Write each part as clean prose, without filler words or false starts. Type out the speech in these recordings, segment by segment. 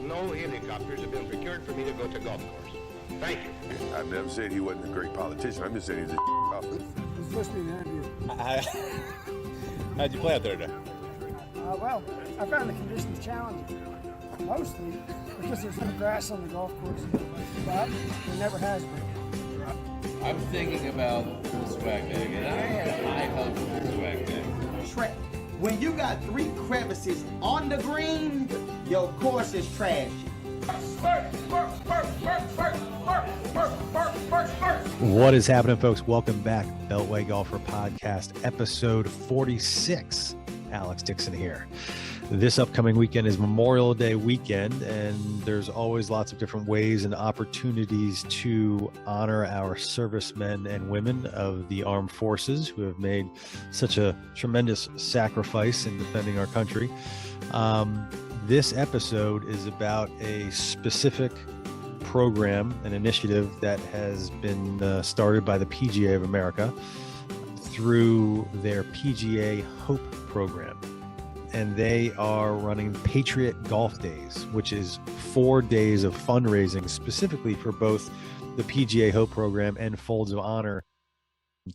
no helicopters have been procured for me to go to golf course. Thank you. I've never said he wasn't a great politician. I'm just saying he's a It was supposed to be an interview. How'd you play out there today? Well, I found the conditions challenging. Mostly because there's no grass on the golf course, but there never has been. I'm thinking about swag bag, and I had high hopes for the swag bag. Trash. When you got 3 crevices on the green, your course is trashy. What is happening, folks? Welcome back. Beltway Golfer Podcast, episode 46. Alex Dixon here. This upcoming weekend is Memorial Day weekend, and there's always lots of different ways and opportunities to honor our servicemen and women of the armed forces who have made such a tremendous sacrifice in defending our country. This episode is about a specific program, an initiative that has been started by the PGA of America through their PGA HOPE program. And they are running Patriot Golf Days, which is 4 days of fundraising specifically for both the PGA HOPE program and Folds of Honor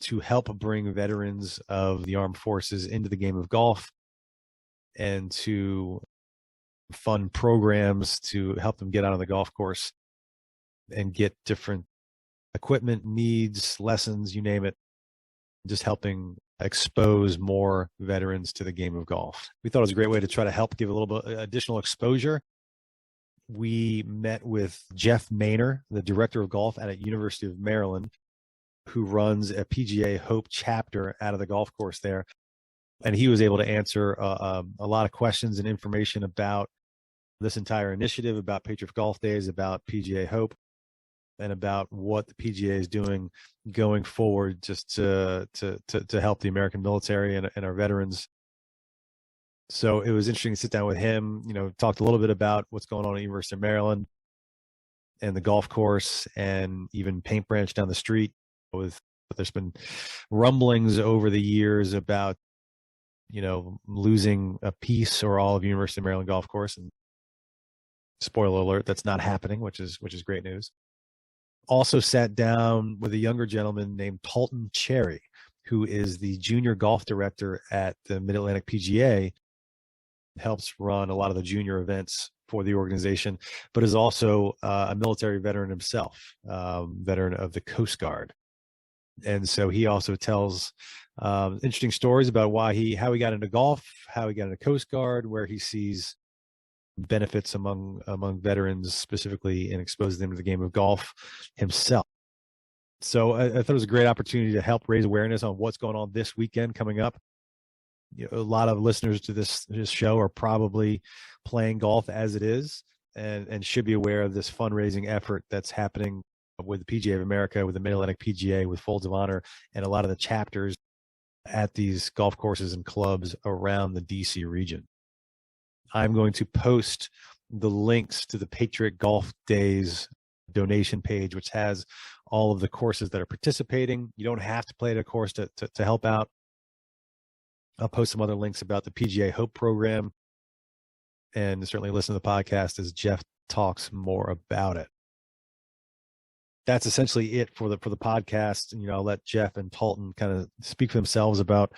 to help bring veterans of the armed forces into the game of golf and to fund programs to help them get out on the golf course and get different equipment, needs, lessons, you name it, just helping expose more veterans to the game of golf. We thought it was a great way to try to help give a little bit additional exposure. We met with Jeff Maynor, the director of golf at University of Maryland, who runs a PGA HOPE chapter out of the golf course there. And he was able to answer a lot of questions and information about this entire initiative, about Patriot Golf Days, about PGA HOPE, and about what the PGA is doing going forward just to help the American military and our veterans. So it was interesting to sit down with him, talked a little bit about what's going on at University of Maryland and the golf course and even Paint Branch down the street. There's been rumblings over the years about, losing a piece or all of University of Maryland golf course. And spoiler alert, that's not happening, which is great news. Also sat down with a younger gentleman named Talton Cherry, who is the junior golf director at the Mid-Atlantic PGA, helps run a lot of the junior events for the organization, but is also a military veteran himself, veteran of the Coast Guard. And so he also tells interesting stories about how he got into golf, how he got into Coast Guard, where he sees benefits among veterans specifically in exposing them to the game of golf himself. So I thought it was a great opportunity to help raise awareness on what's going on this weekend coming up. A lot of listeners to this show are probably playing golf as it is and should be aware of this fundraising effort that's happening with the PGA of America, with the Mid-Atlantic PGA, with Folds of Honor, and a lot of the chapters at these golf courses and clubs around the DC region. I'm going to post the links to the Patriot Golf Days donation page, which has all of the courses that are participating. You don't have to play at a course to help out. I'll post some other links about the PGA HOPE program, and certainly listen to the podcast as Jeff talks more about it. That's essentially it for the podcast. I'll let Jeff and Talton kind of speak for themselves about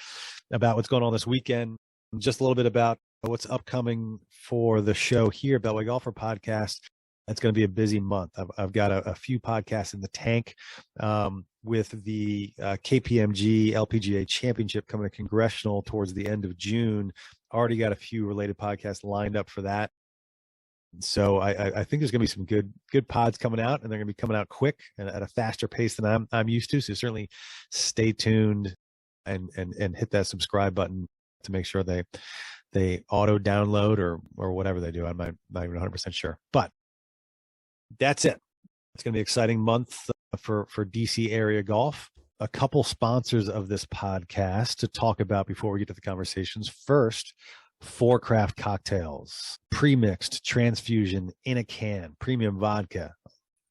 what's going on this weekend. Just a little bit about what's upcoming for the show here, Beltway Golfer Podcast. It's going to be a busy month. I've got a few podcasts in the tank with the KPMG LPGA Championship coming to Congressional towards the end of June. Already got a few related podcasts lined up for that. So I think there's going to be some good pods coming out, and they're going to be coming out quick and at a faster pace than I'm used to. So certainly stay tuned and hit that subscribe button to make sure they auto download or whatever they do. I'm not even 100% sure, but that's it. It's going to be an exciting month for DC area golf. A couple sponsors of this podcast to talk about before we get to the conversations. First, Four Craft Cocktails, pre-mixed transfusion in a can, premium vodka,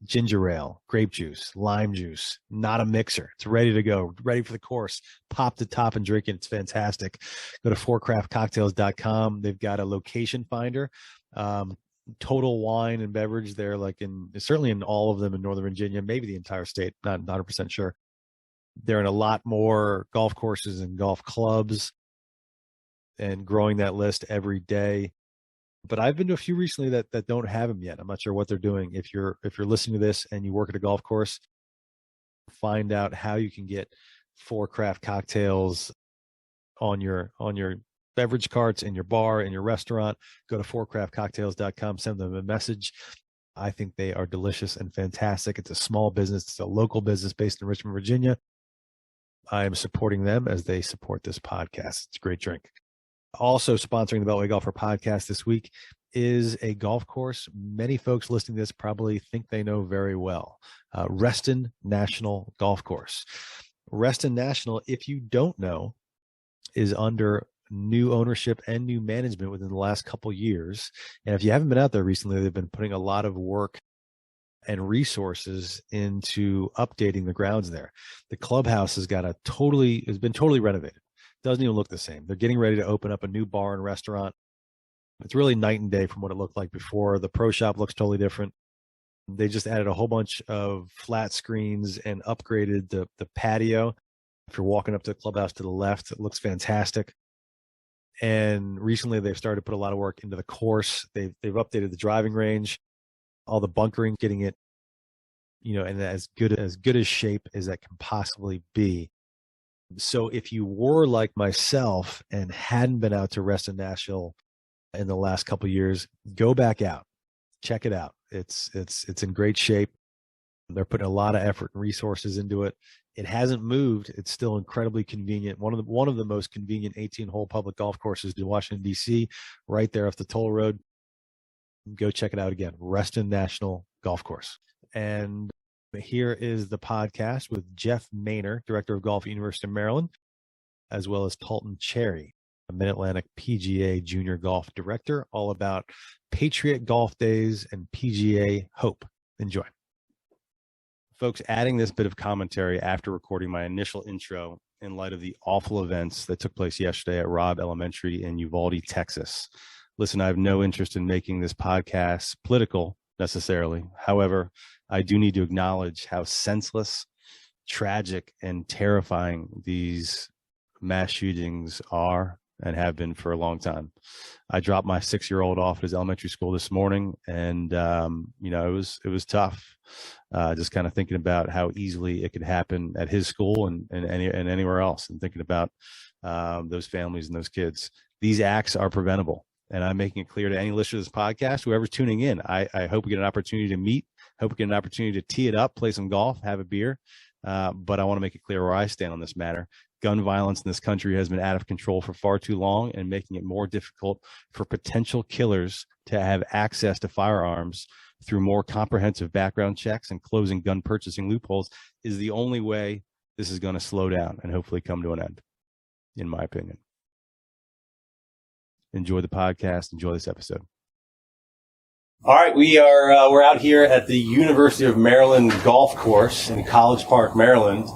ginger ale, grape juice, lime juice, not a mixer. It's ready to go, ready for the course. Pop the top and drink it. It's fantastic. Go to fourcraftcocktails.com. They've got a location finder. total wine and beverage there, like certainly in all of them in Northern Virginia, maybe the entire state, not 100% sure. They're in a lot more golf courses and golf clubs and growing that list every day. But I've been to a few recently that don't have them yet. I'm not sure what they're doing. If you're listening to this and you work at a golf course, find out how you can get 4 craft cocktails on your beverage carts in your bar, in your restaurant. Go to 4craftcocktails.com, send them a message. I think they are delicious and fantastic. It's a small business. It's a local business based in Richmond, Virginia. I am supporting them as they support this podcast. It's a great drink. Also sponsoring the Beltway Golfer podcast this week is a golf course many folks listening to this probably think they know very well. Reston National Golf Course. Reston National, if you don't know, is under new ownership and new management within the last couple years. And if you haven't been out there recently, they've been putting a lot of work and resources into updating the grounds there. The clubhouse has been totally renovated. Doesn't even look the same. They're getting ready to open up a new bar and restaurant. It's really night and day from what it looked like before. The pro shop looks totally different. They just added a whole bunch of flat screens and upgraded the patio. If you're walking up to the clubhouse to the left, it looks fantastic. And recently they've started to put a lot of work into the course. They've updated the driving range, all the bunkering, getting it, in as good as shape as that can possibly be. So if you were like myself and hadn't been out to Reston Nashville in the last couple of years, go back out, check it out. It's in great shape. They're putting a lot of effort and resources into it. It hasn't moved. It's still incredibly convenient. One of the most convenient 18-hole public golf courses in Washington, D.C., right there off the toll road. Go check it out again. Reston National Golf Course. And here is the podcast with Jeff Maynor, Director of Golf at University of Maryland, as well as Talton Cherry, a Mid-Atlantic PGA Junior Golf Director, all about Patriot Golf Days and PGA HOPE. Enjoy. Folks, adding this bit of commentary after recording my initial intro in light of the awful events that took place yesterday at Robb Elementary in Uvalde, Texas. Listen, I have no interest in making this podcast political necessarily. However, I do need to acknowledge how senseless, tragic, and terrifying these mass shootings are and have been for a long time. I dropped my 6-year-old off at his elementary school this morning, and it was tough. Just kind of thinking about how easily it could happen at his school and anywhere else, and thinking about those families and those kids. These acts are preventable, and I'm making it clear to any listener to this podcast, whoever's tuning in. I hope we get an opportunity to meet. Hope we get an opportunity to tee it up, play some golf, have a beer. But I want to make it clear where I stand on this matter. Gun violence in this country has been out of control for far too long, and making it more difficult for potential killers to have access to firearms through more comprehensive background checks and closing gun purchasing loopholes is the only way this is going to slow down and hopefully come to an end, in my opinion. Enjoy the podcast. Enjoy this episode. All right, we're out here at the University of Maryland Golf Course in College Park, Maryland,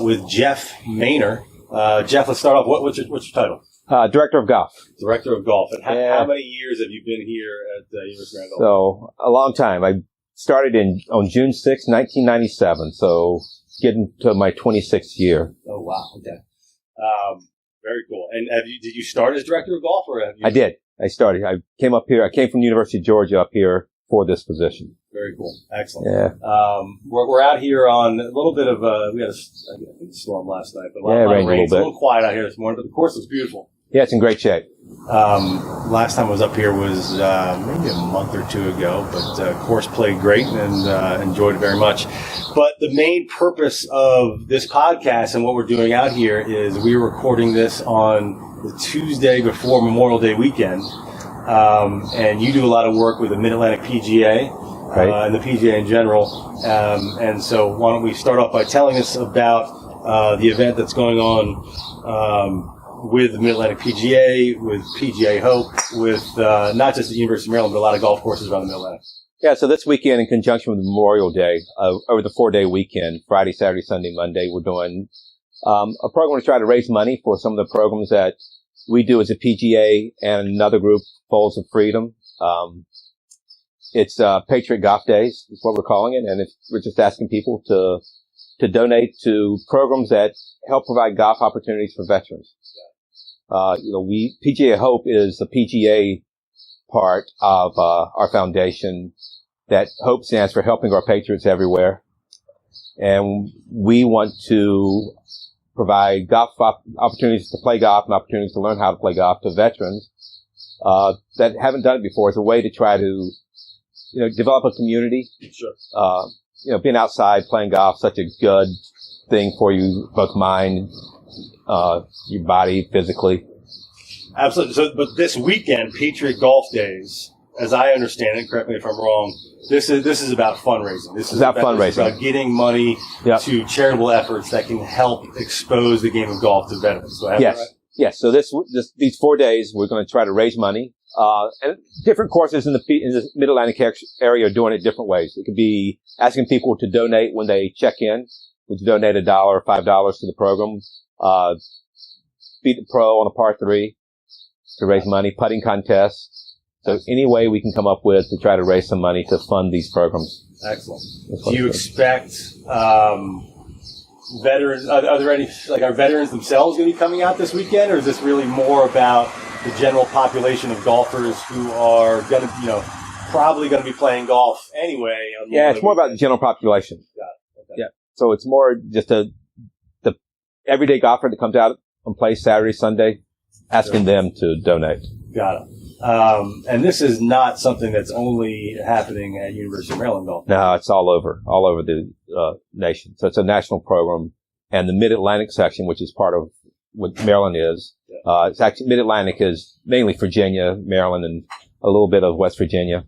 with Jeff Maynor. Jeff, let's start off. What's your title? Director of Golf. Director of Golf. And how many years have you been here at the University of Maryland Golf Course? So a long time. I started on June 6, 1997. So getting to my 26th year. Oh wow! Okay. Very cool. And did you start as director of golf, or have you? I did. I started. I came up here. I came from the University of Georgia up here for this position. Very cool. Excellent. Yeah. We're out here on a little bit of we had a storm last night, but a lot of rain. It's a little quiet out here this morning, but the course is beautiful. Yeah, it's in great shape. Last time I was up here was maybe a month or two ago, but course played great and enjoyed it very much. But the main purpose of this podcast and what we're doing out here is we're recording this on the Tuesday before Memorial Day weekend, and you do a lot of work with the Mid-Atlantic PGA and the PGA in general. And so why don't we start off by telling us about the event that's going on with the Mid-Atlantic PGA, with PGA HOPE, with not just the University of Maryland, but a lot of golf courses around the Mid-Atlantic. Yeah, so this weekend, in conjunction with Memorial Day, over the 4-day weekend, Friday, Saturday, Sunday, Monday, we're doing a program to try to raise money for some of the programs that we do as a PGA and another group, Bowls of Freedom. It's Patriot Golf Days is what we're calling it, and we're just asking people to donate to programs that help provide golf opportunities for veterans. PGA HOPE is the PGA part of our foundation. That HOPE stands for Helping Our Patriots Everywhere, and we want to provide golf opportunities to play golf and opportunities to learn how to play golf to veterans that haven't done it before. As a way to try to develop a community. Sure. Being outside playing golf, such a good thing for you, both mind, your body, physically. Absolutely. So, but this weekend, Patriot Golf Days, as I understand it, correct me if I'm wrong, this is about fundraising. This is about fundraising. This is about getting money to charitable efforts that can help expose the game of golf to veterans. Do I have that right? Yes. So these 4 days, we're going to try to raise money. And different courses in the Mid-Atlantic area are doing it different ways. It could be asking people to donate when they check in, to donate $1 or $5 to the program. Beat the pro on a par 3 to raise money, putting contests. So any way we can come up with to try to raise some money to fund these programs. Excellent. Do you expect veterans? Are there any are veterans themselves going to be coming out this weekend, or is this really more about the general population of golfers who are going to, probably going to be playing golf anyway? It's more about the general population. Got it. Okay. Yeah. So it's more just the everyday golfer that comes out and plays Saturday, Sunday, asking them to donate. Got it. And this is not something that's only happening at University of Maryland Golf. No, it's all over the nation. So it's a national program, and the Mid-Atlantic section, which is part of what Maryland is. It's actually Mid-Atlantic is mainly Virginia, Maryland, and a little bit of West Virginia.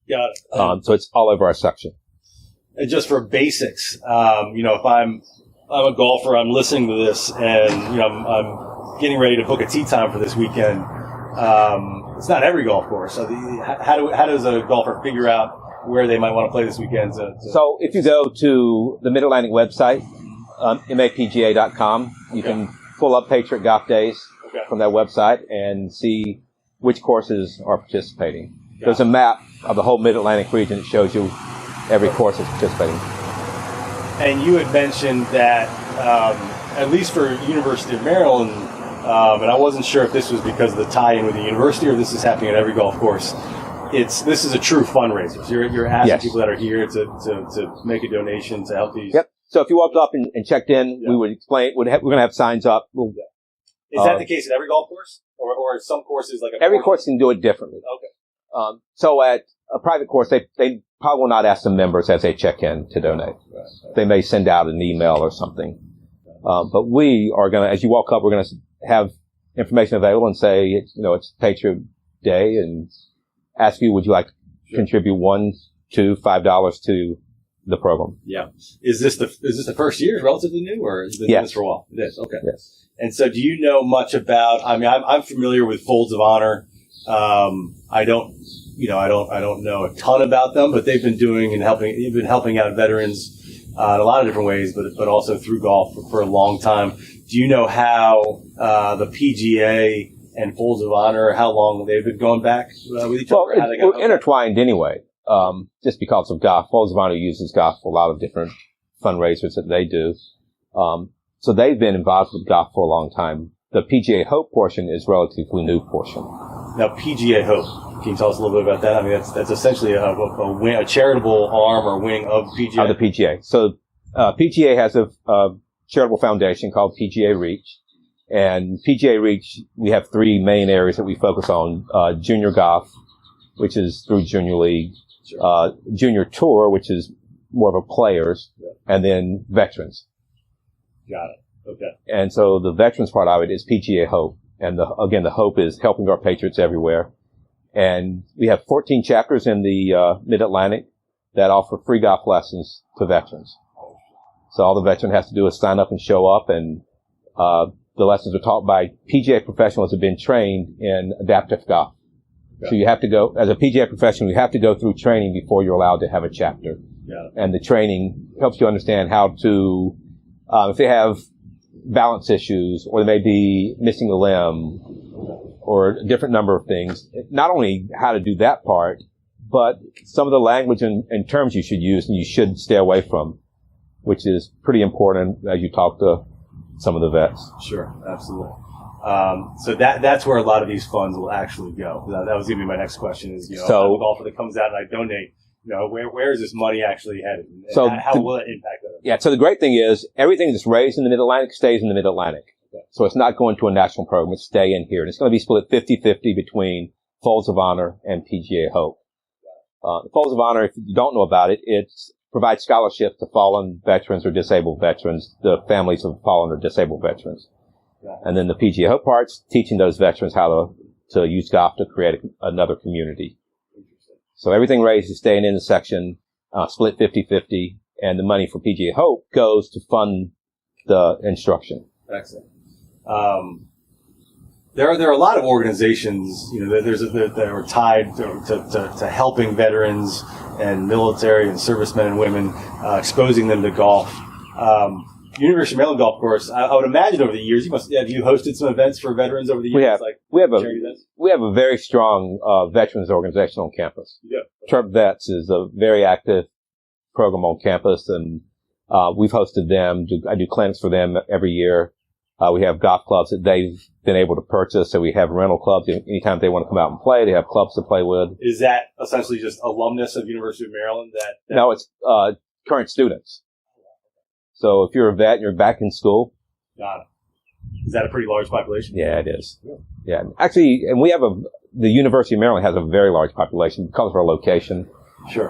Got it. So it's all over our section. And just for basics, if I'm a golfer, I'm listening to this, and I'm getting ready to book a tee time for this weekend. It's not every golf course. So how does a golfer figure out where they might want to play this weekend? So if you go to the Mid-Atlantic website, MAPGA.com, you can pull up Patriot Golf Days from that website and see which courses are participating. There's a map of the whole Mid-Atlantic region that shows you every course that's participating. And you had mentioned that, at least for University of Maryland, and I wasn't sure if this was because of the tie-in with the university or this is happening at every golf course. This is a true fundraiser. So you're asking people that are here to make a donation to help these. Yep. So if you walked up and checked in, we would explain. We're going to have signs up. Is that the case at every golf course, or some courses every course can do it differently? Okay. So at a private course, they probably will not ask the members as they check in to donate. Right. They may send out an email or something. But we are going to, as you walk up, we're going to have information available and say, it's Patriot Day, and ask you, would you like to contribute $1, $2, $5 to the program? Yeah. Is this the first year? Is relatively new, or has it been doing this for a while? It is. Okay. Yes. And so, do you know much about? I mean, I'm familiar with Folds of Honor. I don't know a ton about them, but they've been doing and helping out veterans in a lot of different ways, but also through golf for a long time. Do you know how the PGA and Folds of Honor, how long they've been going back with each other? We're intertwined anyway, just because of golf. Folds of Honor uses golf for a lot of different fundraisers that they do. So they've been involved with golf for a long time. The PGA HOPE portion is relatively new portion. Now, PGA HOPE, can you tell us a little bit about that? I mean, that's essentially a charitable arm or wing of PGA. Of the PGA. So PGA has a charitable foundation called PGA Reach. And PGA Reach, we have 3 main areas that we focus on. Junior golf, which is through Junior League. Junior Tour, which is more of a players. And then veterans. Got it. Okay. And so the veterans part of it is PGA HOPE. And again, the HOPE is helping our patriots everywhere. And we have 14 chapters in the Mid-Atlantic that offer free golf lessons to veterans. So all the veteran has to do is sign up and show up, and the lessons are taught by PGA professionals who have been trained in adaptive golf. Yeah. So you have to go, as a PGA professional, you have to go through training before you're allowed to have a chapter. Yeah. And the training helps you understand how to, if they have balance issues, or they may be missing a limb, or a different number of things, not only how to do that part, but some of the language and terms you should use and you should stay away from, which is pretty important as you talk to some of the vets. Sure, absolutely. So that's where a lot of these funds will actually go. That was going to be my next question is, I'm a golfer that comes out and I donate, where is this money actually headed? So how will it impact that? Yeah, so the great thing is everything that's raised in the Mid-Atlantic stays in the Mid-Atlantic. Okay. So it's not going to a national program. It's staying here. And it's going to be split 50-50 between Folds of Honor and PGA HOPE. The Folds of Honor, if you don't know about it, it provides scholarships to fallen veterans or disabled veterans, the families of fallen or disabled veterans. Yeah. And then the PGA HOPE part's teaching those veterans how to use golf to create another community. So everything raised is staying in the section, split 50-50, and the money for PGA HOPE goes to fund the instruction. Excellent. There are a lot of organizations, that are tied to helping veterans and military and servicemen and women, exposing them to golf. University of Maryland Golf Course, I would imagine over the years, have you hosted some events for veterans over the years? We have a very strong veterans organization on campus. Yeah. Terp Vets is a very active program on campus, and we've hosted them. I do clinics for them every year. We have golf clubs that they've been able to purchase, so we have rental clubs. Anytime they want to come out and play, they have clubs to play with. Is that essentially just alumnus of University of Maryland? No, it's current students. So if you're a vet and you're back in school. Got it. Is that a pretty large population? Yeah, it is. Yeah. Actually, and we have the University of Maryland has a very large population because of our location. Sure.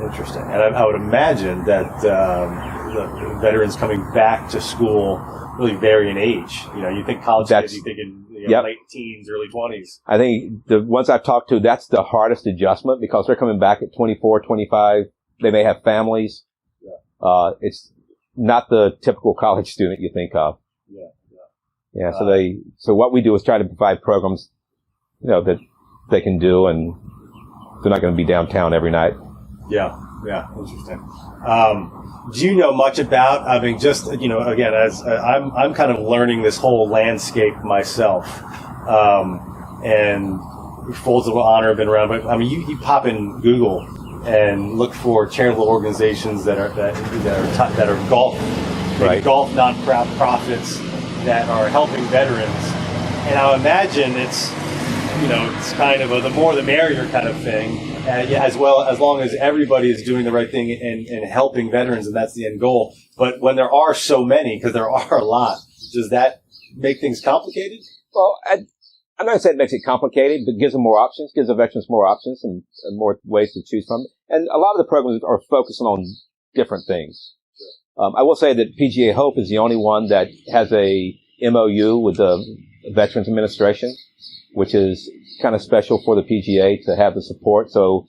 Interesting. And I would imagine that the veterans coming back to school really vary in age. You think college kids, you think in late teens, early 20s. I think the ones I've talked to, that's the hardest adjustment because they're coming back at 24, 25. They may have families. Yeah. It's not the typical college student you think of. Yeah. So what we do is try to provide programs, that they can do, and they're not going to be downtown every night. Yeah. Interesting. Do you know much about? Just again, as I'm kind of learning this whole landscape myself, and Folds of Honor have been around, but you pop in Google and look for charitable organizations that are golf, right, golf nonprofits that are helping veterans, and I imagine it's kind of the more the merrier kind of thing. As long as everybody is doing the right thing and helping veterans, and that's the end goal. But when there are so many, because there are a lot, does that make things complicated? Well, I'm not going to say it makes it complicated, but gives them more options, gives the veterans more options and more ways to choose from. And a lot of the programs are focusing on different things. I will say that PGA HOPE is the only one that has a MOU with the Veterans Administration, which is kind of special for the PGA to have the support. So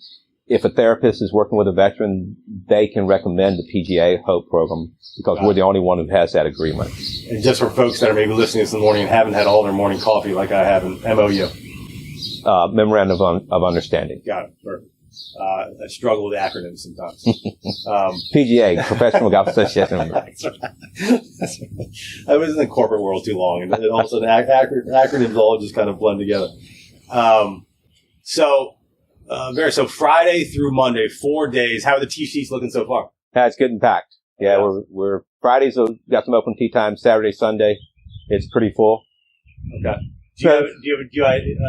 if a therapist is working with a veteran, they can recommend the PGA HOPE program because we're the only one who has that agreement. And just for folks that are maybe listening this in the morning and haven't had all their morning coffee like I have in MOU. Memorandum of Understanding. Got it. Perfect. I struggle with acronyms sometimes. PGA, Professional Golf Association. That's right. I was in the corporate world too long, and all of a sudden acronyms all just kind of blend together. So Friday through Monday, 4 days. How are the tee sheets looking so far? Yeah, it's getting packed. Yeah, we're Fridays. Got some open tee time. Saturday, Sunday, it's pretty full. Okay. Do you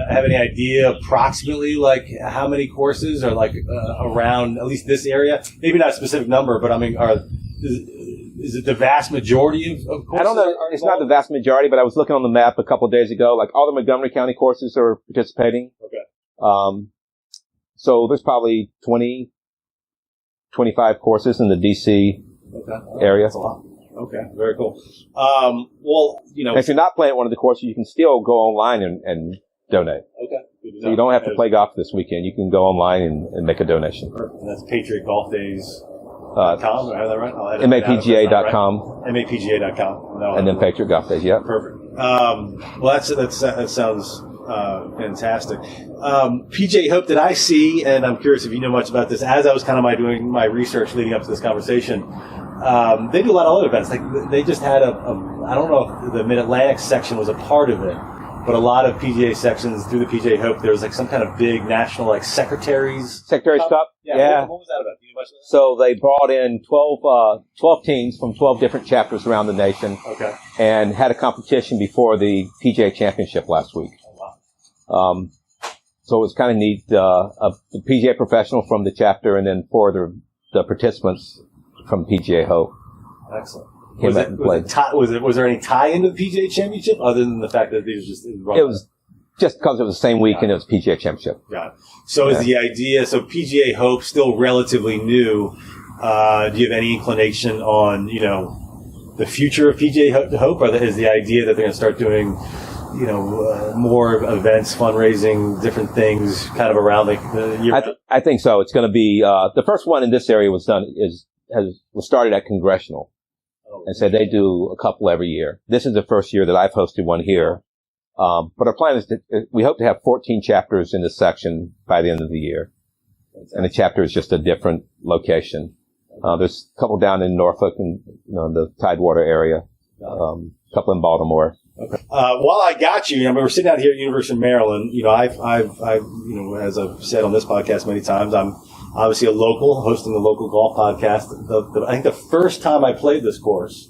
have any idea approximately like how many courses are like around at least this area? Maybe not a specific number, but is it the vast majority of courses? I don't know. It's not the vast majority, but I was looking on the map a couple of days ago. Like all the Montgomery County courses are participating. Okay. So there's probably 20, 25 courses in the DC area. That's a lot. Okay, very cool. Well, if you're not playing at one of the courses, you can still go online and donate. Okay. So you don't have to play golf this weekend. You can go online and make a donation. Perfect. And that's Patriot Golf Days. .com, I have that right? MAPGA.com. MAPGA.com. And then Patriot Golf Days, yeah. Perfect. Well, that sounds fantastic. PGA HOPE, did I see, and I'm curious if you know much about this, as I was kind of doing my research leading up to this conversation, they do a lot of other events. Like they just had I don't know if the Mid-Atlantic section was a part of it, but a lot of PGA sections through the PGA HOPE, there was like some kind of big national like Secretaries Cup. Yeah. What was that about? Do you know much about that? So they brought in 12 teams from 12 different chapters around the nation. Okay. And had a competition before the PGA Championship last week. Oh, wow. So it was kind of neat. A PGA professional from the chapter, and then 4 of the participants from PGA HOPE. Excellent. Was there any tie into the PGA Championship other than the fact that these just it was just because it was the same week and it was PGA Championship. Got it. So is the idea? So PGA HOPE still relatively new. Do you have any inclination on the future of PGA HOPE? Or is the idea that they're going to start doing more events, fundraising, different things, kind of around the year? I think so. It's going to be the first one in this area was started at Congressional. And so they do a couple every year. This is the first year that I've hosted one here. But our plan is we hope to have 14 chapters in this section by the end of the year. And the chapter is just a different location. There's a couple down in Norfolk and, the Tidewater area. A couple in Baltimore. Okay. While I got you, we're sitting out here at University of Maryland. I've as I've said on this podcast many times, I'm obviously a local, hosting the local golf podcast. I think the first time I played this course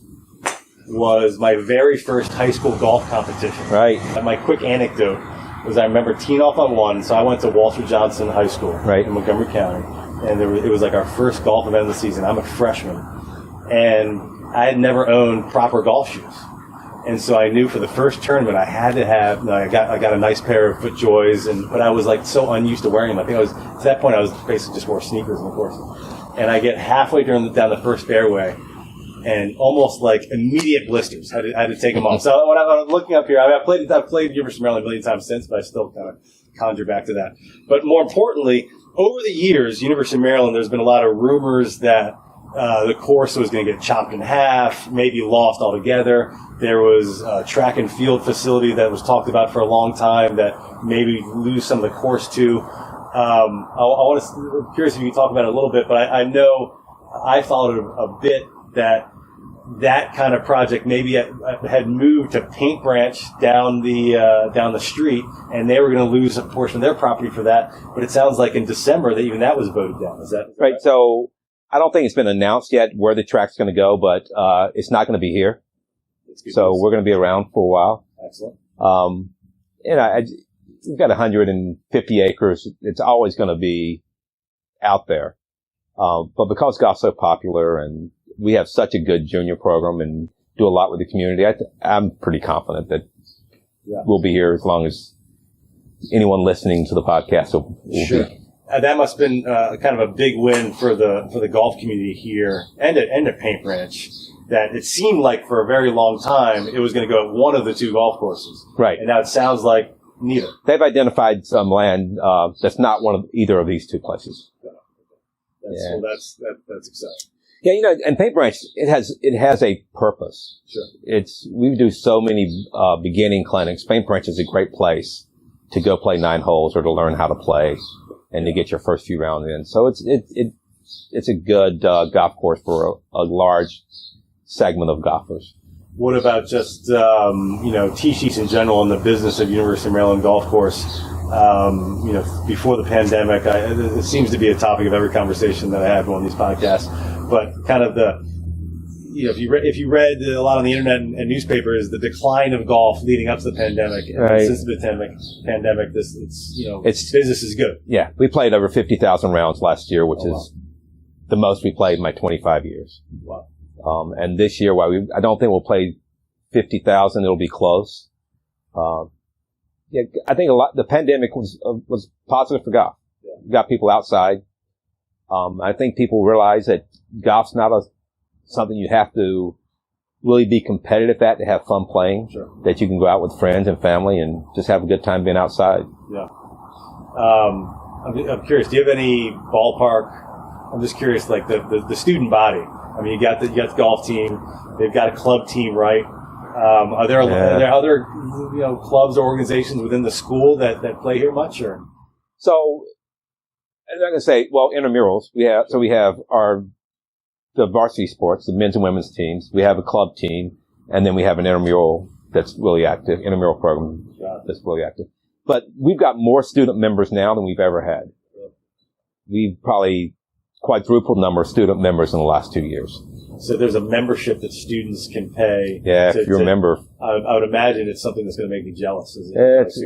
was my very first high school golf competition. Right. And my quick anecdote was I remember teeing off on one. So I went to Walter Johnson High School in Montgomery County, and it was like our first golf event of the season. I'm a freshman, and I had never owned proper golf shoes. And so I knew for the first tournament I had to have. I got a nice pair of FootJoys, but I was like so unused to wearing them. I think at that point I was basically just wore sneakers in the course. And I get halfway down the first fairway, and almost like immediate blisters. Had to take them off. So when I'm looking up here, I've played University of Maryland a million times since, but I still kind of conjure back to that. But more importantly, over the years, University of Maryland, there's been a lot of rumors that the course was going to get chopped in half, maybe lost altogether. There was a track and field facility that was talked about for a long time that maybe lose some of the course to. I'm curious if you can talk about it a little bit, but I know I followed a bit that kind of project maybe had moved to Paint Branch down the street, and they were going to lose a portion of their property for that. But it sounds like in December that was voted down. Is that right? So I don't think it's been announced yet where the track's going to go, but it's not going to be here. So we're going to be around for a while. Excellent. We've got 150 acres. It's always going to be out there. But because golf's so popular and we have such a good junior program and do a lot with the community, I'm pretty confident that we'll be here as long as anyone listening to the podcast will sure. be. That must have been kind of a big win for the golf community here and at Paint Branch. That it seemed like for a very long time it was going to go at one of the two golf courses, right? And now it sounds like neither. They've identified some land that's not one of either of these two places. Well, that's exciting. Yeah, and Paint Branch it has a purpose. Sure. We do so many beginning clinics. Paint Branch is a great place to go play 9 holes or to learn how to play and to get your first few rounds in. So it's a good golf course for a large segment of golfers. What about just tee sheets in general and the business of University of Maryland golf course? Before the pandemic, it seems to be a topic of every conversation that I have on these podcasts. But kind of if you read a lot on the internet and newspapers, the decline of golf leading up to the pandemic, right. And since the pandemic, business is good. Yeah, we played over 50,000 rounds last year, which is the most we played in my 25 years. Wow. And this year, I don't think we'll play 50,000. It'll be close. I think the pandemic was positive for golf. Yeah. Got people outside. I think people realize that golf's not something you have to really be competitive at to have fun playing. Sure. That you can go out with friends and family and just have a good time being outside. Yeah. I'm curious. Do you have any ballpark? I'm just curious, like the student body. I mean, you got the golf team. They've got a club team, right? Are there other clubs or organizations within the school that play here much? Or so I'm not going to say intramurals. We have the varsity sports, the men's and women's teams. We have a club team, and then we have an intramural that's really active, intramural program that's really active. But we've got more student members now than we've ever had. We've probably quadrupled number of student members in the last 2 years. So there's a membership that students can pay. Yeah, if you're a member. I would imagine it's something that's going to make me jealous. It's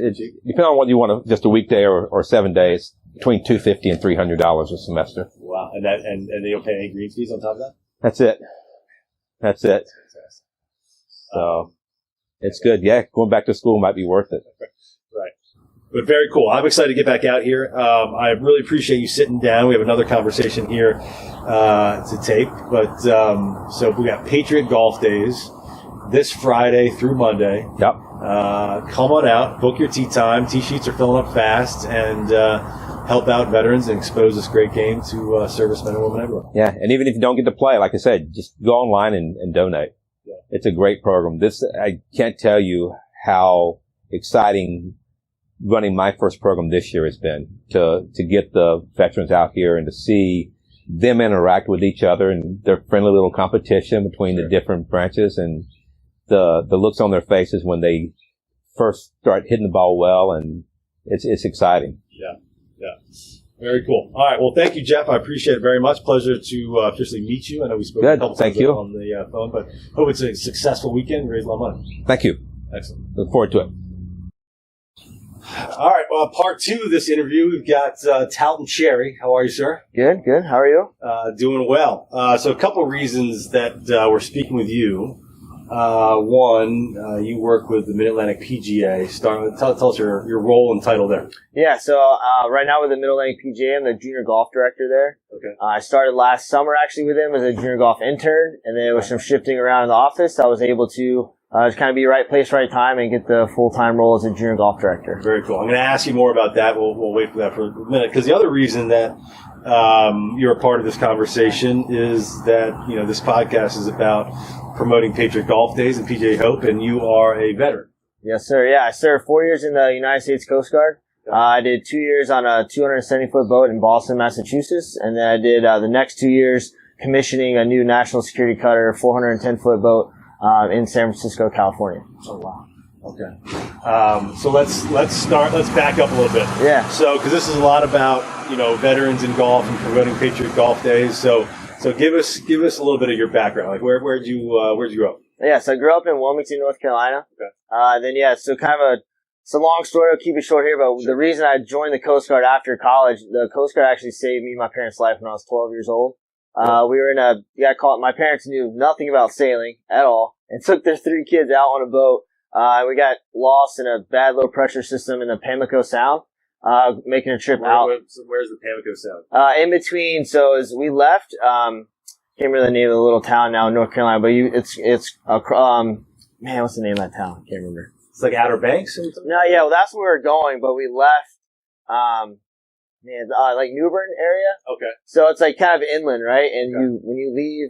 depending on what you want, just a weekday or 7 days, between $250 and $300 a semester. Wow, and they don't pay any green fees on top of that? That's it. So it's good. Yeah, going back to school might be worth it. Right. But very cool. I'm excited to get back out here. I really appreciate you sitting down. We have another conversation here to tape. But so we got Patriot Golf Days this Friday through Monday. Yep. Come on out, book your tee time. Tee sheets are filling up fast, and help out veterans and expose this great game to servicemen and women everywhere. Yeah, and even if you don't get to play, like I said, just go online and donate. Yeah. It's a great program. I can't tell you how exciting running my first program this year has been to get the veterans out here and to see them interact with each other and their friendly little competition between the different branches and the looks on their faces when they first start hitting the ball well, and it's exciting. Yeah. Very cool. All right. Well, thank you, Jeff. I appreciate it very much. Pleasure to officially meet you. I know we spoke a couple times on the phone, but hope it's a successful weekend. Raise a lot of money. Thank you. Excellent. Look forward to it. All right. Well, part 2 of this interview, we've got Talton Cherry. How are you, sir? Good. How are you? Doing well. So a couple of reasons that we're speaking with you. One, you work with the Mid-Atlantic PGA. Tell us your role and title there. Yeah, so right now with the Mid-Atlantic PGA, I'm the junior golf director there. Okay. I started last summer actually with him as a junior golf intern, and then with some shifting around in the office, I was able to just kind of be right place, right time, and get the full-time role as a junior golf director. Very cool. I'm going to ask you more about that. We'll wait for that for a minute, because the other reason that you're a part of this conversation is that this podcast is about promoting Patriot Golf Days and PGA HOPE, and you are a veteran. Yes, sir. Yeah, I served 4 years in the United States Coast Guard. I did 2 years on a 270-foot boat in Boston, Massachusetts, and then I did the next 2 years commissioning a new national security cutter, 410-foot boat in San Francisco, California. Oh, wow. Okay. So let's back up a little bit. Yeah. So, because this is a lot about, veterans in golf and promoting Patriot Golf Days. So give us a little bit of your background. Like where'd you grow up? Yeah, so I grew up in Wilmington, North Carolina. Okay. So it's a long story. I'll keep it short here, but the reason I joined the Coast Guard after college, the Coast Guard actually saved me and my parents' life when I was 12 years old. We were in my parents knew nothing about sailing at all and took their 3 kids out on a boat. We got lost in a bad low pressure system in the Pamlico Sound, making a trip out. Where's the Pamlico Sound? In between. So as we left, can't remember the name of the little town now in North Carolina, but what's the name of that town? I can't remember. It's like Outer Banks or something? No, yeah, well, that's where we were going, but we left, like New Bern area. Okay. So it's like kind of inland, right? And when you leave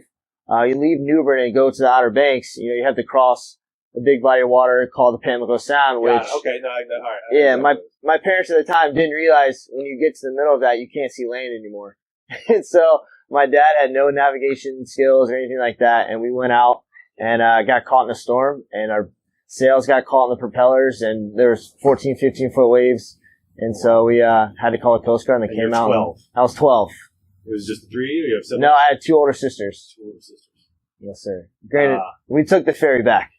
New Bern and go to the Outer Banks, you have to cross a big body of water called the Pamlico Sound, which... Okay, all right. Yeah, my parents at the time didn't realize when you get to the middle of that, you can't see land anymore. And so my dad had no navigation skills or anything like that, and we went out and got caught in a storm, and our sails got caught in the propellers, and there was 14, 15-foot waves, and so we had to call the Coast Guard, and they came out. 12. I was 12. It was just 3, or you have 7? No, I had 2 older sisters. 2 older sisters. Yes, sir. Granted, we took the ferry back.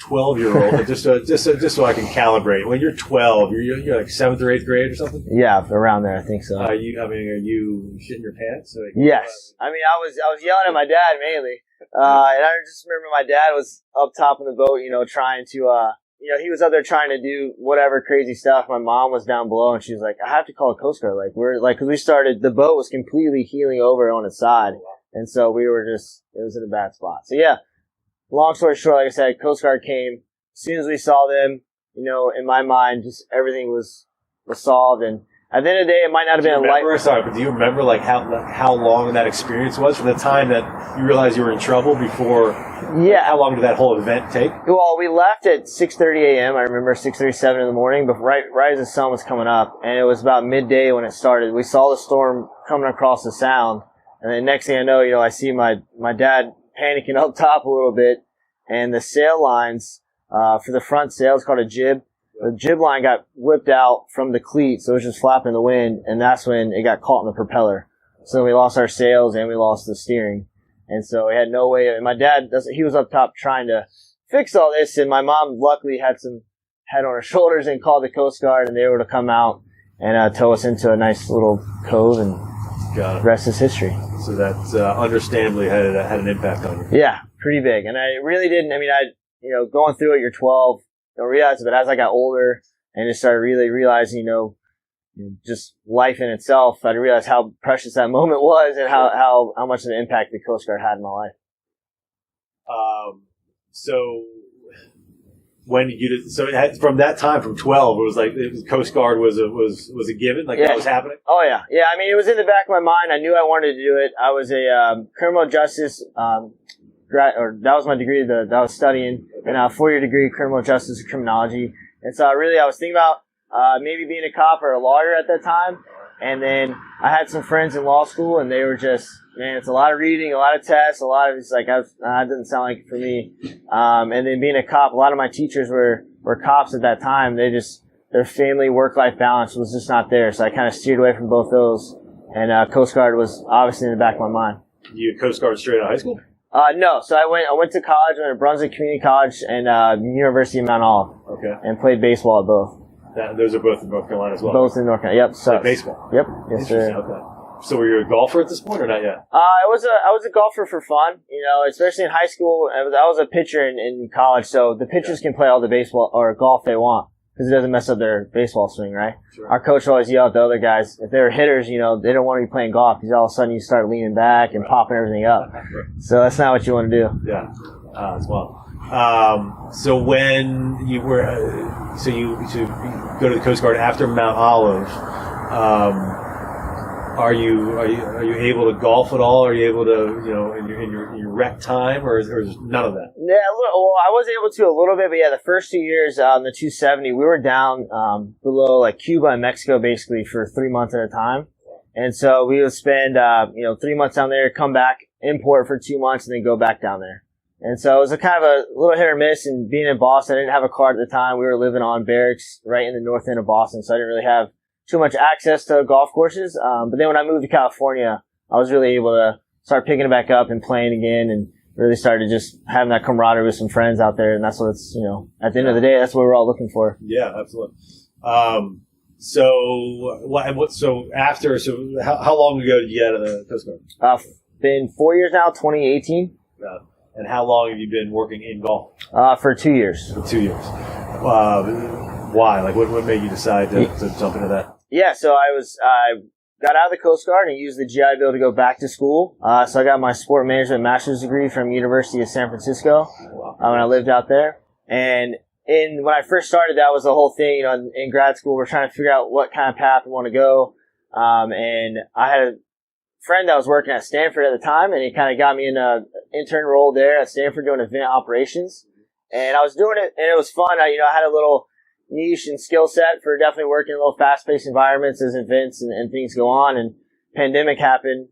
12-year-old, just so I can calibrate. When you're 12, you're like 7th or 8th grade or something? Yeah, around there, I think so. Are you shitting your pants? Yes. I was yelling at my dad mainly. And I just remember my dad was up top in the boat, trying to, he was up there trying to do whatever crazy stuff. My mom was down below, and she was like, I have to call a Coast Guard. Because the boat was completely heeling over on its side. And so we were it was in a bad spot. So yeah, long story short, like I said, Coast Guard came. As soon as we saw them, in my mind, just everything was solved. And at the end of the day, it might not have been a light. Sorry, but do you remember how long that experience was from the time that you realized you were in trouble before? Yeah. How long did that whole event take? Well, we left at 6:30 a.m. I remember 6:37 in the morning, but right as the sun was coming up, and it was about midday when it started. We saw the storm coming across the Sound, and then next thing I know, I see my dad panicking up top a little bit, and the sail lines for the front sail. It's called a jib. The jib line got whipped out from the cleat, so it was just flapping in the wind, and that's when it got caught in the propeller. So we lost our sails and we lost the steering. And so we had no way. And my dad, he was up top trying to fix all this, and my mom luckily had some head on her shoulders and called the Coast Guard, and they were to come out and tow us into a nice little cove, and Got it. rest is history. So that understandably had an impact on you. Yeah, pretty big. And I really didn't. I mean, going through it, you're 12, you don't realize it. But as I got older and just started really realizing, just life in itself, I realized how precious that moment was and how much of an impact the Coast Guard had in my life. So when did you? So from that time, from 12, it was like Coast Guard was a given, like that was happening. Oh yeah. I mean, it was in the back of my mind. I knew I wanted to do it. I was a criminal justice that was my degree that I was studying, and a 4-year degree criminal justice and criminology. And so I was thinking about maybe being a cop or a lawyer at that time. And then I had some friends in law school, and they were just, man, it's a lot of reading, a lot of tests, a lot of, it's like, that didn't sound like it for me. And then being a cop, a lot of my teachers were cops at that time. Their family work-life balance was just not there. So I kind of steered away from both those. And Coast Guard was obviously in the back of my mind. You Coast Guard straight out of high school? No. So I went to college, went to Brunswick Community College and University of Mount Olive. Okay. And played baseball at both. Those are both in North Carolina as well. Both in North Carolina. Yep. So baseball. Yep. Yes, sir. Okay. So were you a golfer at this point or not yet? I was a golfer for fun. Especially in high school. I was a pitcher in college, so the pitchers can play all the baseball or golf they want because it doesn't mess up their baseball swing, right? Sure. Our coach always yelled at the other guys if they were hitters. They don't want to be playing golf because all of a sudden you start leaning back and popping everything up. So that's not what you want to do. Yeah. As well. So when you were, you go to the Coast Guard after Mount Olive, are you able to golf at all? Are you able to, in your rec time, or is none of that? Yeah, well, I was able to a little bit, but yeah, the first 2 years, the 270, we were down, below like Cuba and Mexico basically for 3 months at a time. And so we would spend, 3 months down there, come back, import for 2 months, and then go back down there. And so it was a kind of a little hit or miss. And being in Boston, I didn't have a car at the time. We were living on barracks right in the north end of Boston, so I didn't really have too much access to golf courses. But then when I moved to California, I was really able to start picking it back up and playing again, and really started just having that camaraderie with some friends out there. And that's what it's, at the end of the day, that's what we're all looking for. Yeah, absolutely. So how long ago did you get out of the Coast Guard? Been 4 years now, 2018. And how long have you been working in golf? For 2 years. For 2 years. Why? Like, what made you decide to jump into that? Yeah, so I got out of the Coast Guard and used the GI Bill to go back to school. So I got my sport management master's degree from University of San Francisco when I lived out there. And when I first started, that was the whole thing. In grad school, we're trying to figure out what kind of path we want to go. And I had a friend that was working at Stanford at the time, and he kind of got me in an intern role there at Stanford doing event operations. And I was doing it, and it was fun. I had a little niche and skill set for definitely working in little fast-paced environments as events and things go on. And pandemic happened.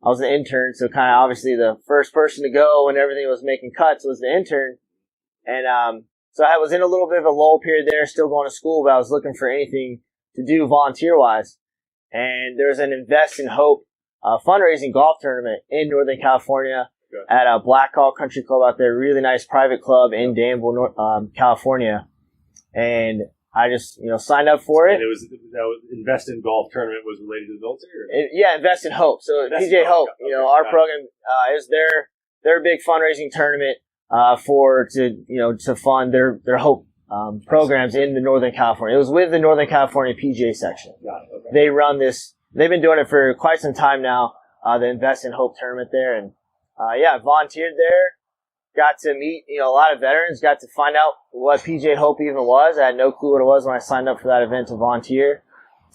I was an intern, so kind of obviously the first person to go when everything was making cuts was the intern. And so I was in a little bit of a lull period there, still going to school, but I was looking for anything to do volunteer-wise. And there was an Invest in Hope fundraising golf tournament in Northern California at a Black Hawk Country Club out there, really nice private club in Danville, California. And I just, signed up for it. And Invest in Golf tournament was related to the military? Yeah, Invest in Hope. So PGA HOPE, our program, is their big fundraising tournament, to fund their Hope, programs in the Northern California. It was with the Northern California PGA section. Got it. Okay. They run this. They've been doing it for quite some time now, the Invest in Hope tournament there. And, I volunteered there, got to meet, a lot of veterans, got to find out what PGA HOPE even was. I had no clue what it was when I signed up for that event to volunteer.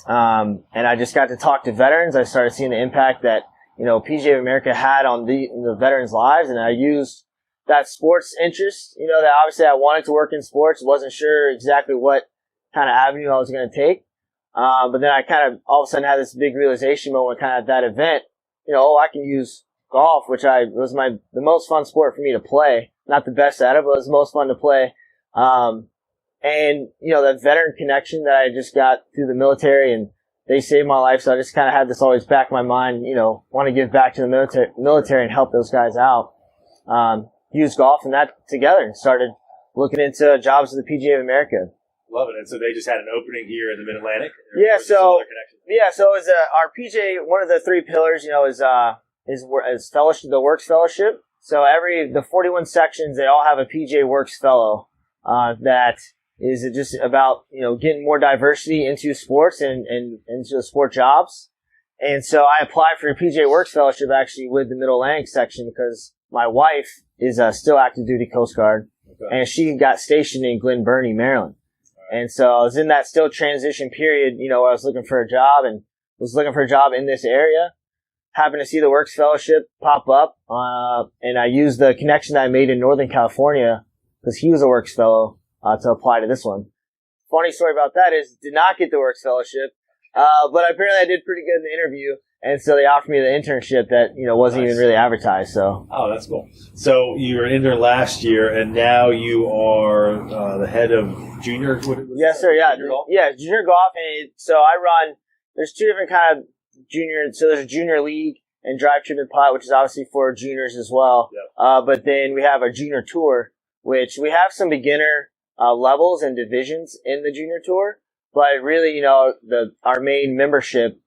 And I just got to talk to veterans. I started seeing the impact that, PGA of America had on the veterans' lives. And I used that sports interest, that obviously I wanted to work in sports, wasn't sure exactly what kind of avenue I was going to take. But then I kind of all of a sudden had this big realization moment kind of at that event, I can use golf, which was the most fun sport for me to play. Not the best at it, but it was the most fun to play. And, you know, that veteran connection that I just got through the military, and they saved my life. So I just kind of had this always back in my mind, you know, want to give back to the military and help those guys out. Used golf and that together and started looking into jobs with the PGA of America. Love it. And so they just had an opening here in the Mid-Atlantic? Yeah, so it was our PGA, one of the three pillars, you know, is fellowship, the Works Fellowship. So the 41 sections, they all have a PGA Works Fellow, that is just about, you know, getting more diversity into sports and into the sport jobs. And so I applied for a PGA Works Fellowship actually with the Mid-Atlantic section because my wife is still active duty Coast Guard, and she got stationed in Glen Burnie, Maryland. And so I was in that still transition period, you know, where I was looking for a job and was looking for a job in this area. Happened to see the Works Fellowship pop up, and I used the connection that I made in Northern California because he was a Works Fellow to apply to this one. Funny story about that is did not get the Works Fellowship, but apparently I did pretty good in the interview. And so they offered me the internship that, you know, wasn't even really advertised. So. Oh, that's cool. So you were an intern last year, and now you are the head of junior. Yes, sir. Yeah, junior golf. And so I run. There's two different kind of junior. So there's a junior league and drive, trip, and putt, which is obviously for juniors as well. Yep. But then we have a junior tour, which we have some beginner levels and divisions in the junior tour. But really, you know, our main membership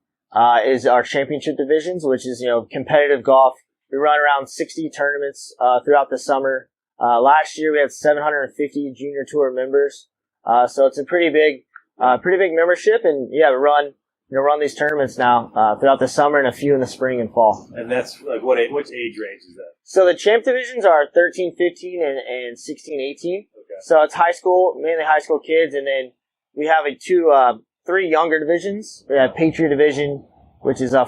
is our championship divisions, which is, you know, competitive golf. We run around 60 tournaments throughout the summer. Last year we had 750 junior tour members. So it's a pretty big membership, and yeah, we run these tournaments now throughout the summer and a few in the spring and fall. And that's like which age range is that? So the champ divisions are 13, 15, and 16, 18. Okay. So it's high school, mainly high school kids, and then we have three younger divisions. We have Patriot division, which is 9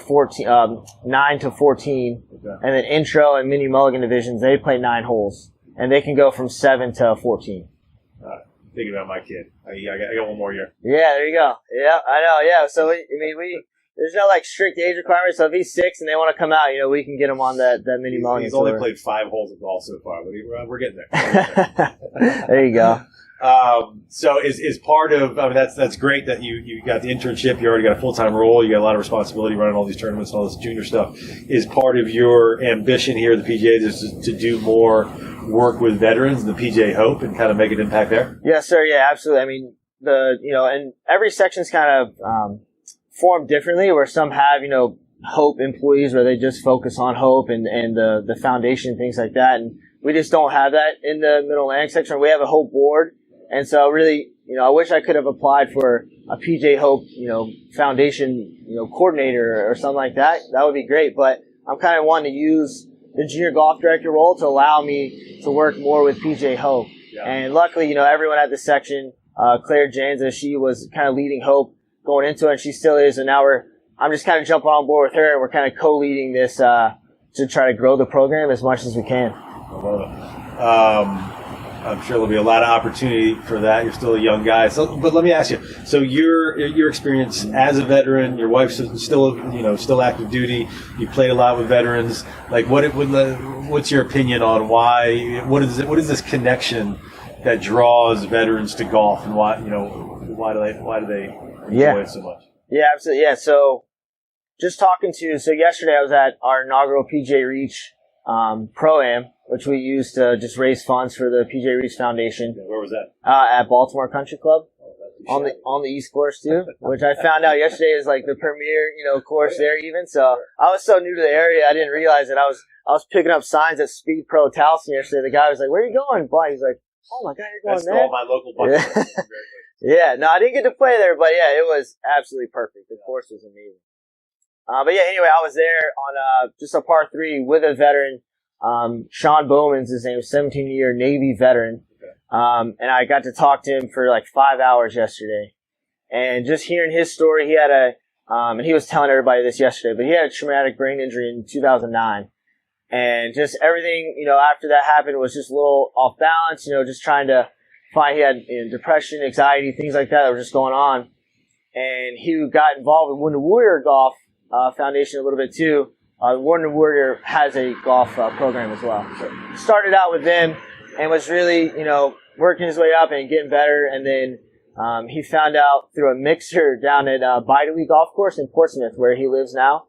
to 14, and then intro and mini mulligan divisions. They play 9 holes, and they can go from 7 to 14. Thinking about my kid, I got one more year. Yeah, there you go. Yeah, I know. Yeah, so there's no like strict age requirements. So if he's 6 and they want to come out, you know, we can get him on that mini mulligan. He's only played 5 holes of golf so far, but we're getting there. There you go. So is part of, I mean, that's great that you got the internship, you already got a full-time role, you got a lot of responsibility running all these tournaments and all this junior stuff. Is part of your ambition here at the PGA is to do more work with veterans, the PGA HOPE, and kind of make an impact there? Yes, sir. Yeah, absolutely. I mean, and every section's kind of, formed differently, where some have, you know, HOPE employees where they just focus on HOPE and the foundation, things like that. And we just don't have that in the Mid-Atlantic section. We have a HOPE board. And so really, you know, I wish I could have applied for a PGA HOPE, you know, foundation, you know, coordinator or something like that. That would be great. But I'm kind of wanting to use the junior golf director role to allow me to work more with PGA HOPE. Yeah. And luckily, you know, everyone at the section, Claire James, she was kind of leading HOPE going into it, and she still is. And now I'm just kind of jumping on board with her, and we're kind of co-leading this to try to grow the program as much as we can. I love it. I'm sure there'll be a lot of opportunity for that. You're still a young guy. But let me ask you. So your experience as a veteran, your wife's still active duty. You played a lot with veterans. Like, what's your opinion on what is this connection that draws veterans to golf, and why do they enjoy it so much? Yeah, absolutely. Yeah. So yesterday I was at our inaugural PGA Reach Pro-Am, which we used to just raise funds for the PGA Reach Foundation. Yeah, where was that? At Baltimore Country Club, on the East Course too, which I found out yesterday is like the premier, you know, course there even. So I was so new to the area, I didn't realize that I was picking up signs at Speed Pro Talton yesterday. The guy was like, "Where are you going?" Boy, he's like, "Oh my God, you're going there." That's all my local buckets. Yeah, no, I didn't get to play there, but yeah, it was absolutely perfect. The course was amazing. But yeah, anyway, I was there on just a par 3 with a veteran. Sean Bowman's his name, 17-year Navy veteran. And I got to talk to him for like 5 hours yesterday. And just hearing his story, he had and he was telling everybody this yesterday, but he had a traumatic brain injury in 2009. And just everything, you know, after that happened was just a little off balance, you know, just trying to find, he had depression, anxiety, things like that were just going on. And he got involved with Wounded Warrior Golf Foundation a little bit too. Wounded Warrior has a golf program as well. So started out with them, and was really, you know, working his way up and getting better. And then he found out through a mixer down at Bidewee Golf Course in Portsmouth, where he lives now,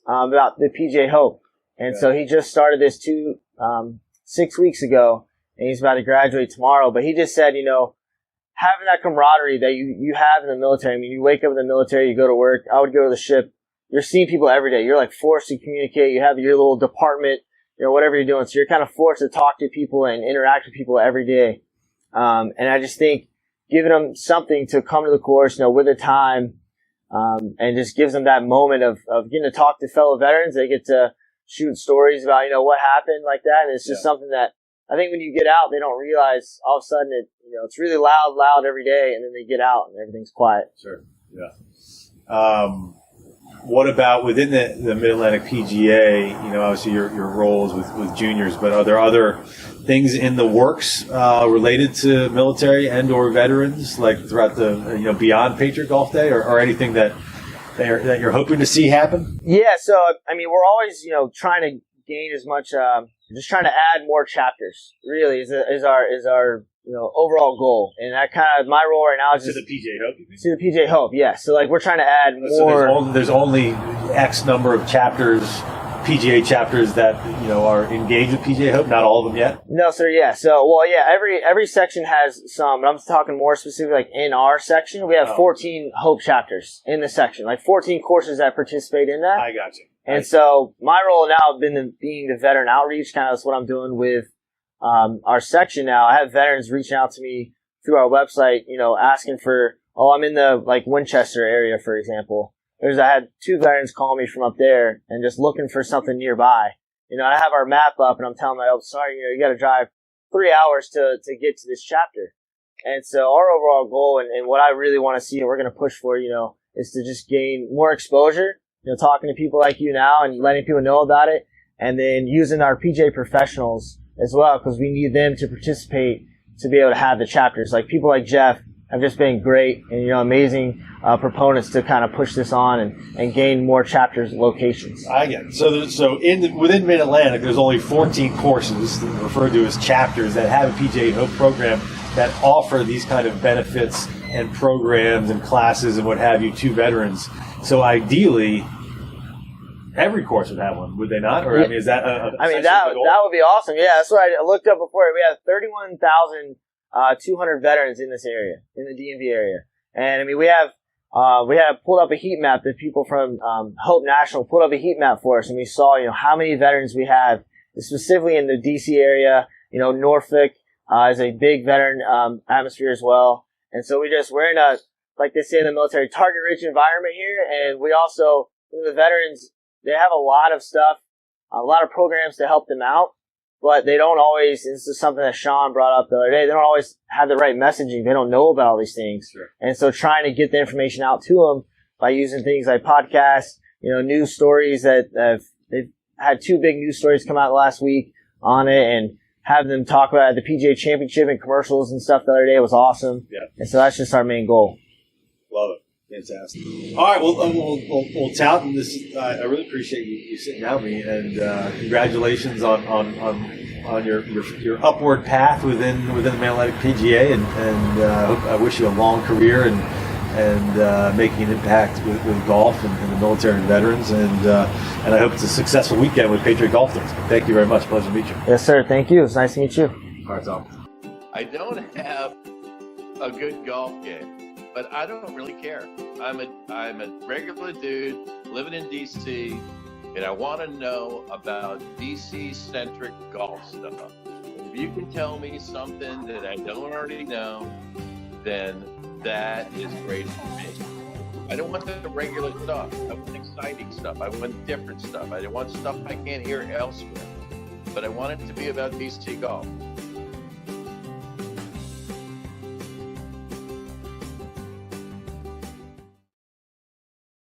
about the PGA HOPE. And so he just started this 6 weeks ago, and he's about to graduate tomorrow. But he just said, you know, having that camaraderie that you have in the military. I mean, you wake up in the military, you go to work. I would go to the ship. You're seeing people every day. You're like forced to communicate. You have your little department, you know, whatever you're doing. So you're kind of forced to talk to people and interact with people every day. And I just think giving them something to come to the course, you know, with the time, and just gives them that moment of getting to talk to fellow veterans. They get to shoot stories about, you know, what happened like that. And it's just something that I think when you get out, they don't realize all of a sudden it's really loud every day, and then they get out and everything's quiet. Sure. Yeah. What about within the Mid-Atlantic PGA? You know, obviously your roles with juniors, but are there other things in the works related to military and or veterans, like throughout the beyond Patriot Golf Day, or anything that you're hoping to see happen? Yeah. So I mean, we're always trying to gain as much. Just trying to add more chapters. Really, is our overall goal, and that kind of my role right now is just to the PGA HOPE. To the PGA HOPE, yeah. So like we're trying to add more. So there's only X number of chapters, PGA chapters that are engaged with PGA HOPE. Not all of them yet. No, sir. Yeah. So every section has some. But I'm talking more specifically, like in our section, we have 14 HOPE chapters in the section, like 14 courses that participate in that. I got you. And so my role now has been being the veteran outreach. Kind of that's what I'm doing with our section now. I have veterans reaching out to me through our website, asking for, I'm in the Winchester area, for example. I had 2 veterans call me from up there and just looking for something nearby. I have our map up and I'm telling them, sorry, you got to drive 3 hours to get to this chapter. And so our overall goal and what I really want to see and we're going to push for, is to just gain more exposure, talking to people like you now and letting people know about it, and then using our PGA professionals as well, because we need them to participate to be able to have the chapters. Like people like Jeff have just been great and amazing proponents to kind of push this on and gain more chapters locations. I get it. So within Mid-Atlantic, there's only 14 courses referred to as chapters that have a PGA HOPE program that offer these kind of benefits and programs and classes and what have you to veterans. So ideally, every course would have one, would they not? Or is that that would be awesome. Yeah, that's what I looked up before. We have 31,200 veterans in this area, in the DMV area, and I mean we have pulled up a heat map that people from Hope National pulled up a heat map for us, and we saw how many veterans we have specifically in the DC area. Norfolk is a big veteran atmosphere as well, and so we're in a, like they say in the military, target-rich environment here, and we also the veterans. They have a lot of stuff, a lot of programs to help them out, but they don't always, this is something that Sean brought up the other day, they don't always have the right messaging. They don't know about all these things. Sure. And so trying to get the information out to them by using things like podcasts, news stories that they've had 2 big news stories come out last week on it, and have them talk about the PGA Championship and commercials and stuff the other day was awesome. Yeah. And so that's just our main goal. Love it. Fantastic. All right, well, Talton, I really appreciate you sitting down with me, and congratulations on your upward path within the Mid-Atlantic PGA, and I wish you a long career and making an impact with golf and the military and veterans, and I hope it's a successful weekend with Patriot Golf Days. Thank you very much. Pleasure to meet you. Yes, sir. Thank you. It's nice to meet you. All right, Tom. I don't have a good golf game, but I don't really care. I'm a regular dude living in DC, and I want to know about DC-centric golf stuff. If you can tell me something that I don't already know, then that is great for me. I don't want the regular stuff. I want exciting stuff. I want different stuff. I want stuff I can't hear elsewhere. But I want it to be about DC golf.